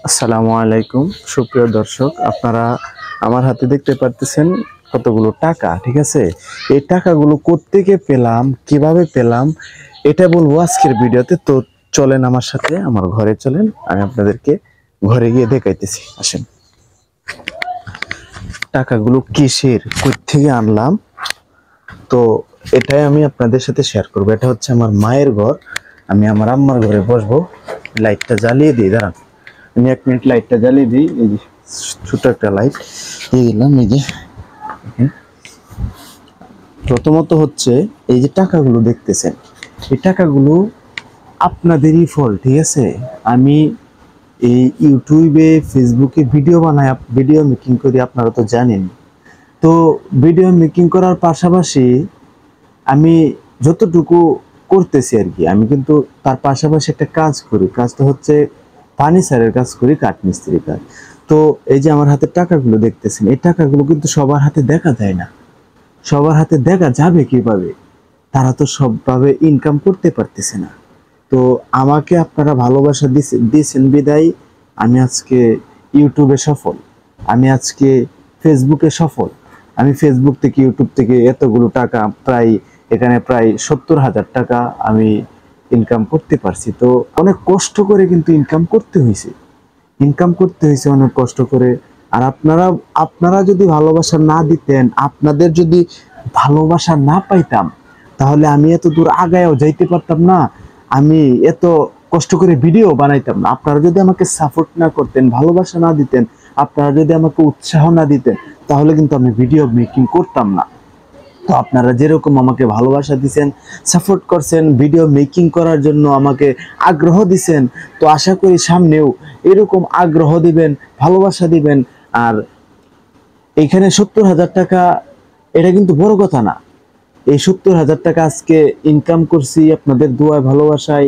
আসসালামু আলাইকুম সুপ্রিয় দর্শক, আপনারা আমার হাতে দেখতে পারতেছেন কতগুলো টাকা। ঠিক আছে, এই টাকাগুলো কোত্থেকে পেলাম, কিভাবে পেলাম, এটা বলবো আজকের ভিডিওতে। তো চলেন আমার সাথে, আমার ঘরে চলেন, আমি আপনাদেরকে ঘরে গিয়ে দেখাইতেছি। আসেন, টাকাগুলো কিসের, কোত্থেকে আনলাম, তো এটাই আমি আপনাদের সাথে শেয়ার করবো। এটা হচ্ছে আমার মায়ের ঘর, আমি আমার আম্মার ঘরে বসবো। লাইটটা জ্বালিয়ে দিই, দাঁড়ান আমি 1 মিনিট লাইটটা জ্বালিয়ে দিই। এই যে ছোট একটা লাইট দিয়ে দিলাম। এই যে প্রথমত হচ্ছে এই যে টাকাগুলো দেখতেছেন, এই টাকাগুলো আপনাদেরই ফল। ঠিক আছে, আমি এই ইউটিউবে ফেসবুকে ভিডিও বানাই, ভিডিও মেকিং করি, আপনারা তো জানেন। তো ভিডিও মেকিং করার পাশাপাশি আমি যতটুকু করতেছি আর কি, আমি কিন্তু তার পাশাপাশি একটা কাজ করি। কাজটা হচ্ছে ফার্নিচারের কাজ করি, কাঠমিস্ত্রির কাজ। তো এই যে আমার হাতে টাকাগুলো দেখতেছেন, এই টাকাগুলো কিন্তু সবার হাতে দেখা যায় না। সবার হাতে দেখা যাবে কিভাবে? তারা তো সবভাবে ইনকাম করতে পারতেছে না। তো আমাকে আপনারা ভালোবাসা দিয়েছেন বিদায় আমি আজকে ইউটিউবে সফল, আমি আজকে ফেসবুকে সফল। আমি ফেসবুক থেকে, ইউটিউব থেকে এতগুলো টাকা, প্রায় এখানে প্রায় 70,000 টাকা আমি ইনকাম করতে পারছি। তো অনেক কষ্ট করে কিন্তু ইনকাম করতে হয়েছে, অনেক কষ্ট করে। আর আপনারা আপনারা যদি ভালোবাসা না দিতেন, আপনাদের যদি ভালোবাসা না পাইতাম, তাহলে আমি এত দূর আগায়ও যাইতে পারতাম না, আমি এত কষ্ট করে ভিডিও বানাইতাম না। আপনারা যদি আমাকে সাপোর্ট না করতেন, ভালোবাসা না দিতেন, আপনারা যদি আমাকে উৎসাহ না দিতেন, তাহলে কিন্তু আমি ভিডিও মেকিং করতাম না। তো আপনারা যেরকম আমাকে ভালোবাসা দিচ্ছেন, সাপোর্ট করছেন, ভিডিও মেকিং করার জন্য আমাকে আগ্রহ দিচ্ছেন, তো আশা করি সামনেও এরকম আগ্রহ দিবেন, ভালোবাসা দিবেন। আর এইখানে 70,000 টাকা, এটা কিন্তু বড় কথা না। এই 70,000 টাকা আজকে ইনকাম করছি আপনাদের দোয়ায়, ভালোবাসায়।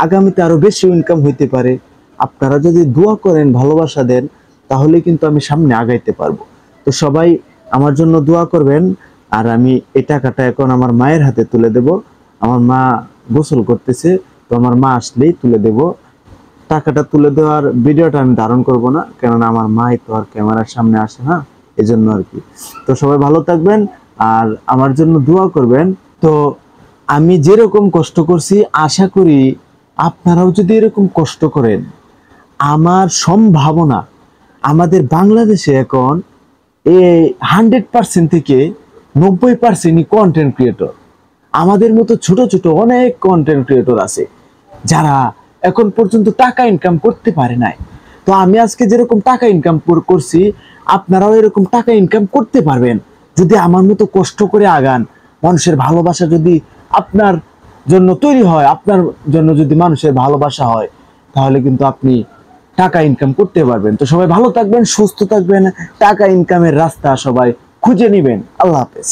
আগামীতে আরো বেশি ইনকাম হইতে পারে। আপনারা যদি দোয়া করেন, ভালোবাসা দেন, তাহলে কিন্তু আমি সামনে আগাইতে পারবো। তো সবাই আমার জন্য দোয়া করবেন। আর আমি এই টাকাটা এখন আমার মায়ের হাতে তুলে দেব। আমার মা গোসল করতেছে, তো আমার মা আসলেই তুলে দেব। টাকাটা তুলে দেওয়ার ভিডিওটা আমি ধারণ করব না, কেননা আমার মাই তো আর ক্যামেরার সামনে আসে না, এজন্য আর কি। তো সবাই ভালো থাকবেন আর আমার জন্য দোয়া করবেন। তো আমি যেরকম কষ্ট করছি, আশা করি আপনারাও যদি এরকম কষ্ট করেন। আমার সম্ভাবনা, আমাদের বাংলাদেশে এখন এই 100% থেকে 90%ই কন্টেন্ট ক্রিয়েটর। আমাদের মতো ছোট ছোট অনেক কন্টেন্ট ক্রিয়েটর আছে যারা এখন পর্যন্ত টাকা ইনকাম করতে পারে নাই। তো আমি আজকে যেরকম টাকা ইনকাম করছি, আপনারাও এরকম টাকা ইনকাম করতে পারবেন যদি আমার মতো কষ্ট করে আগান। মানুষের ভালোবাসা যদি আপনার জন্য তৈরি হয়, আপনার জন্য যদি মানুষের ভালোবাসা হয়, তাহলে কিন্তু আপনি টাকা ইনকাম করতে পারবেন। তো সবাই ভালো থাকবেন, সুস্থ থাকবেন, টাকা ইনকামের রাস্তা সবাই খুঁজে নেবেন। আল্লাহ হাফেজ।